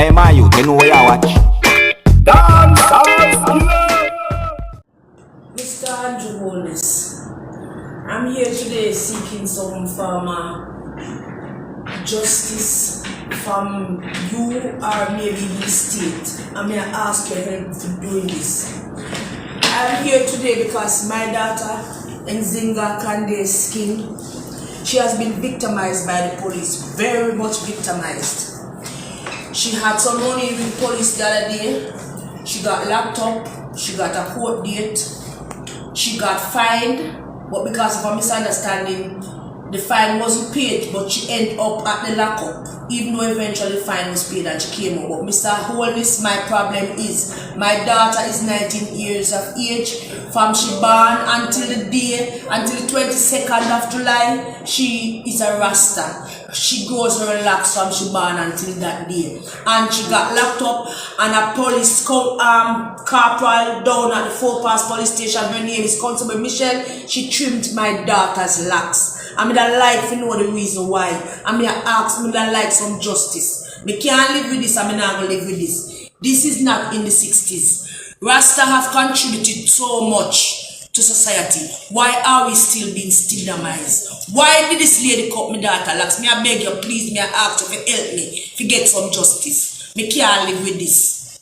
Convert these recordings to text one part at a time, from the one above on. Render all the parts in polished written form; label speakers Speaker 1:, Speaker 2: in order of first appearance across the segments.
Speaker 1: Hey, my youth, you know where you watch? Dancehall skilla.
Speaker 2: Mr. Andrew Boldness, I'm here today seeking some form justice from you or maybe the state. I may ask your help for doing this. I'm here today because my daughter, Nzinga Kande Skin, she has been victimized by the police, very much victimized. She had some money with police the other day. She got locked up, she got a court date, she got fined, but because of a misunderstanding, the fine wasn't paid, but she ended up at the lockup, even though eventually the fine was paid and she came out. But Mr. Holness, my problem is, my daughter is 19 years of age. From she born until the 22nd of July, she is a rasta. She goes relaxed from she born until that day. And she got locked up, and a police corporal down at the Fort Pass police station, her name is Constable Michelle, she trimmed my daughter's locks. I mean, I like to know the reason why. I mean, I ask me that like some justice. We can't live with this, I mean, I'm going to live with this. This is not in the 60s. Rasta have contributed so much to society. Why are we still being stigmatized? Why did this lady cut my daughter locks? Me, I beg you, please, me, I ask you to help me to get some justice. Me can't live with this.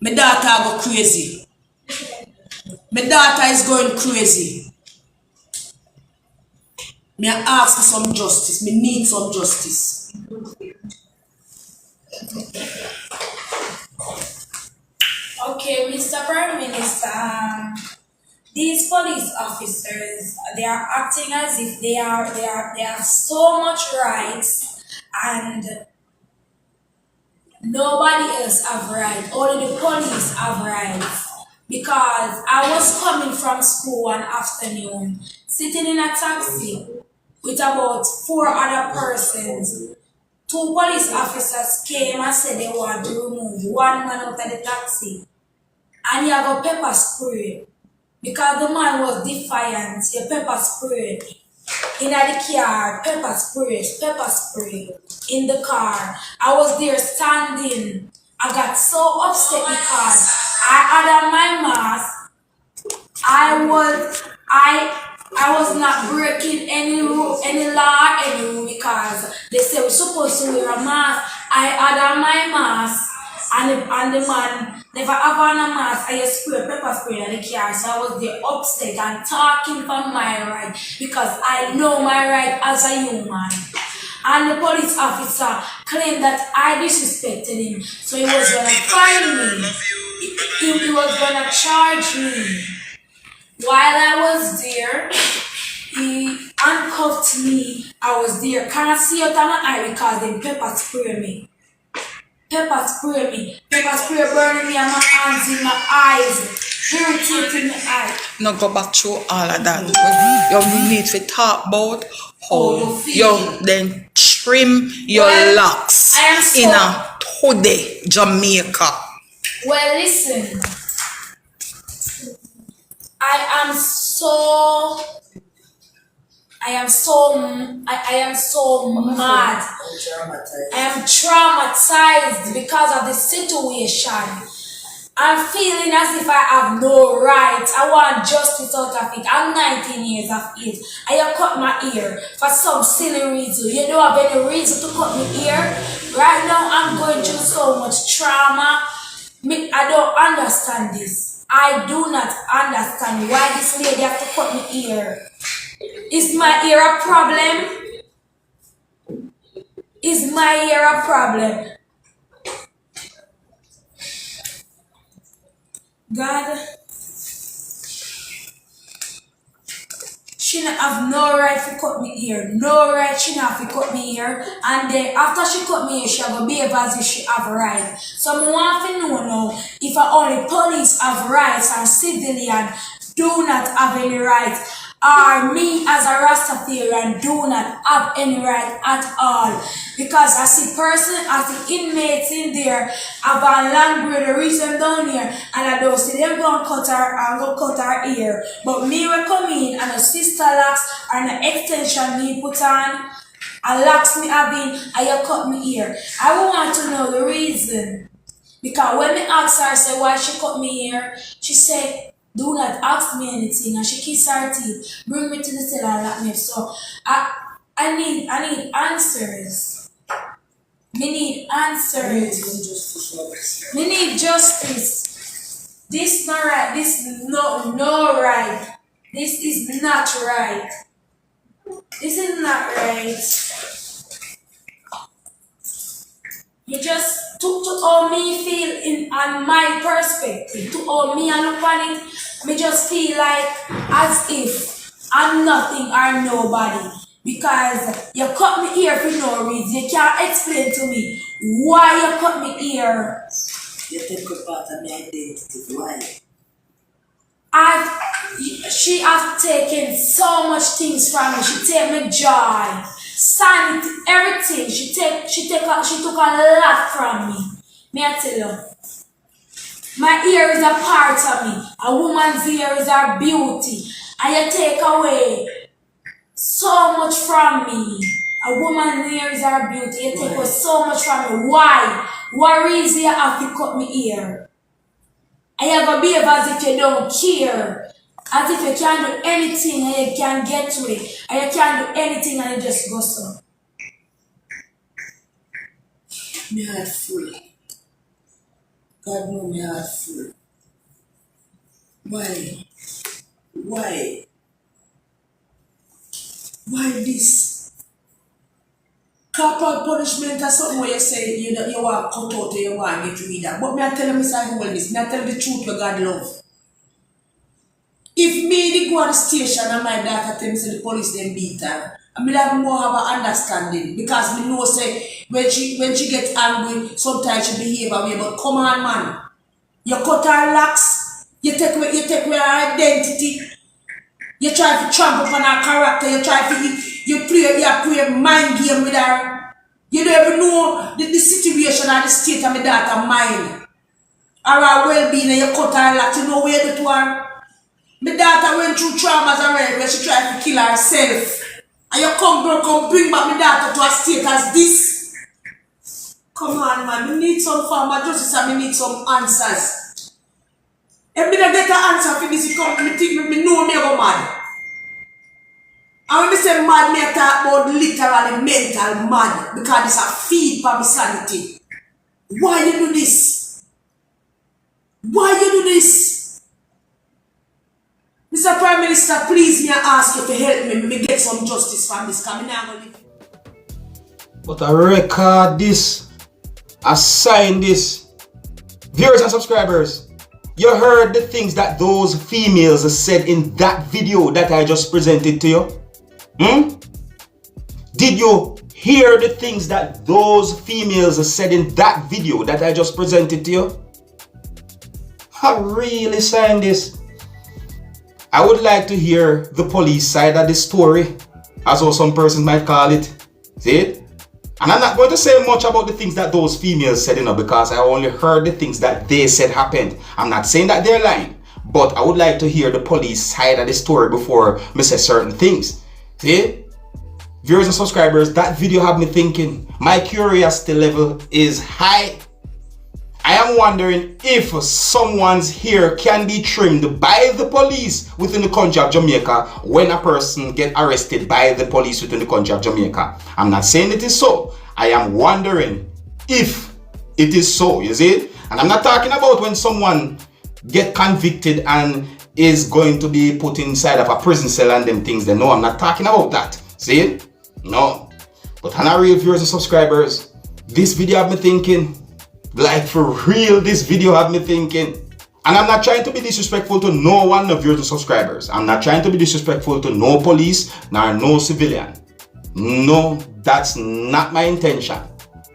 Speaker 2: My daughter go crazy. My daughter is going crazy. Me I ask for some justice. Me need some justice.
Speaker 3: Okay, Mr. Prime Minister, these police officers, they are acting as if they have so much rights and nobody else have rights. Only the police have rights. Because I was coming from school one afternoon, sitting in a taxi with about 4 other persons. 2 police officers came and said they want to remove one man out of the taxi. And he had a pepper spray. Because the man was defiant, he pepper spray. In the car, pepper spray. In the car. I was there standing. I got so upset because I had on my mask. I was not breaking any law, because they said we're supposed to wear a mask. I had on my mask, and the man never have on a mask. I just pepper spray in the car, so I was there upset and talking for my right, because I know my right as a human. And the police officer claimed that I disrespected him, so he was gonna fine me. He was gonna charge me. While I was there, he handcuffed me. I was there. Can't see out of my eye because they pepper spray me. Pepper spray burning me on my hands, in my eyes, irritating my eyes.
Speaker 4: Now go back through all of that. You need to talk about how you then trim your locks in a today Jamaica.
Speaker 3: Well, listen. I am so mad. I am traumatized because of the situation. I'm feeling as if I have no right. I want justice out of it. I'm 19 years of age. I have cut my ear for some silly reason. You don't have any reason to cut my ear. Right now I'm going through so much trauma. I don't understand this. I do not understand why this lady have to cut my ear. Is my ear a problem? Is my ear a problem? God, she not have no right to cut me ear. No right she not have to cut me ear. And then after she cut me ear, she have to behave as if she have right. So I want to know now if only police have rights and civilians do not have any rights. Or me as a Rastafarian do not have any right at all. Because I see inmates in there have a long braid reason down here, and I don't see them go and cut her ear. But me will come in and a sister locks and an extension me put on, and locks me having and you cut me ear. I want to know the reason reason. Because when me asked her, I said, why she cut me hair, she said, do not ask me anything. And she kissed her teeth, bring me to the cell and lock me up. So I need answers. Me need answers. Me need justice. This not right. This no right. This is not right. This is not right. You just to all me feel in on my perspective, to all me and look on it, me just feel like as if I'm nothing or nobody. Because you cut me here for no reason. You can't explain to me why you cut me here.
Speaker 2: You take a part of my identity. Why?
Speaker 3: She has taken so much things from me. She take my joy, sanity, everything. She took a lot from me. May I tell you? My ear is a part of me. A woman's ear is her beauty. And you take away so much from me. A woman's ear is her beauty. You take away so much from me. Why? What reason you have to cut me ear? And you gonna behave as if you don't care. As if you can't do anything and you can't get to it. And you can't do anything and you just go so.
Speaker 2: My heart full. God know my heart full. Why? Why? Why this? Corporal punishment or something where you say you want to cut out or you want to get rid of. But me I tell you myself well this. Me I tell you the truth where God love. If me they go on the station and my daughter tell me say the police them beat her, I will have more of an understanding because me know say when she gets angry, sometimes she behave away. But come on, man, you cut her locks, you take away her identity, you try to trample upon her character, you try to you play mind game with her. You don't even know the situation or the state of my daughter's mind or her well-being, and you cut her locks. You know where you do to her. My daughter went through traumas already where she tried to kill herself. And you come bring back my daughter to a state as this. Come on, man. We need some form of justice and we need some answers. If me don't get an answer for this, me know me go mad. And when me say mad, me talk about literally mental mad. Because it's a feed for my sanity. Why you do this? Why you do this? Mr. Prime Minister, please me ask you to help me get some justice from this coming now.
Speaker 1: But I record this, I sign this. Viewers and subscribers, you heard the things that those females said in that video that I just presented to you? Did you hear the things that those females said in that video that I just presented to you? I really signed this. I would like to hear the police side of the story, as well some persons might call it. See it? And I'm not going to say much about the things that those females said, because I only heard the things that they said happened. I'm not saying that they're lying, but I would like to hear the police side of the story before I say certain things. See it? Viewers and subscribers, that video had me thinking. My curiosity level is high. I am wondering if someone's hair can be trimmed by the police within the country of Jamaica when a person gets arrested by the police within the country of Jamaica. I'm not saying it is so. I am wondering if it is so, you see? And I'm not talking about when someone gets convicted and is going to be put inside of a prison cell and them things. No, I'm not talking about that. See? No. But on our real viewers and subscribers, this video had me thinking. Like for real, this video had me thinking. And I'm not trying to be disrespectful to no one of your subscribers. I'm not trying to be disrespectful to no police nor no civilian. No, that's not my intention.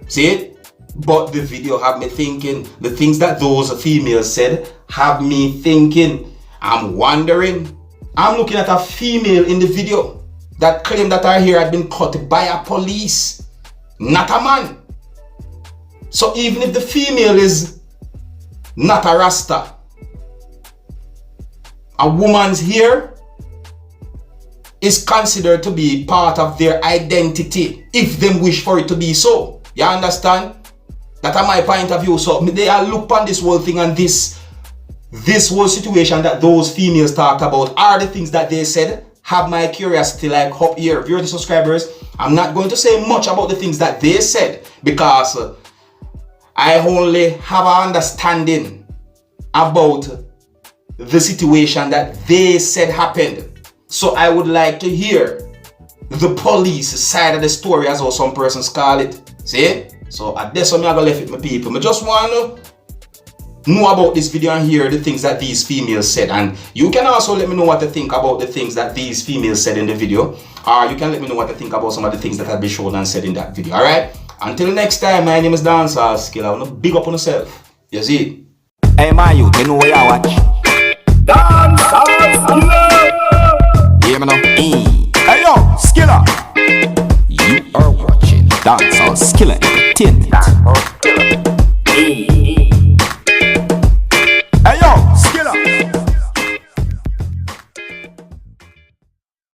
Speaker 1: See it? But the video had me thinking. The things that those females said have me thinking. I'm wondering. I'm looking at a female in the video that claimed that her hair had been cut by a police, not a man. So even if the female is not a rasta, a woman's hair is considered to be part of their identity if them wish for it to be so. You understand? That are my point of view. So they are look upon this whole thing and this whole situation that those females talked about are the things that they said have my curiosity like up here. If you're the subscribers, I'm not going to say much about the things that they said because I only have an understanding about the situation that they said happened. So I would like to hear the police side of the story, as how some persons call it. See? So at this one, I'm gonna left it, my people. I just want to know about this video and hear the things that these females said. And you can also let me know what to think about the things that these females said in the video. Or you can let me know what to think about some of the things that have been shown and said in that video. Alright? Until next time, my name is Dancehall Skilla. I want to big up on yourself. You see?
Speaker 5: Hey, my youth, you know where you watch? Dancehall Skilla! Hear me now? Hey, yo, Skilla! You are watching Dancehall Skilla Entertainment.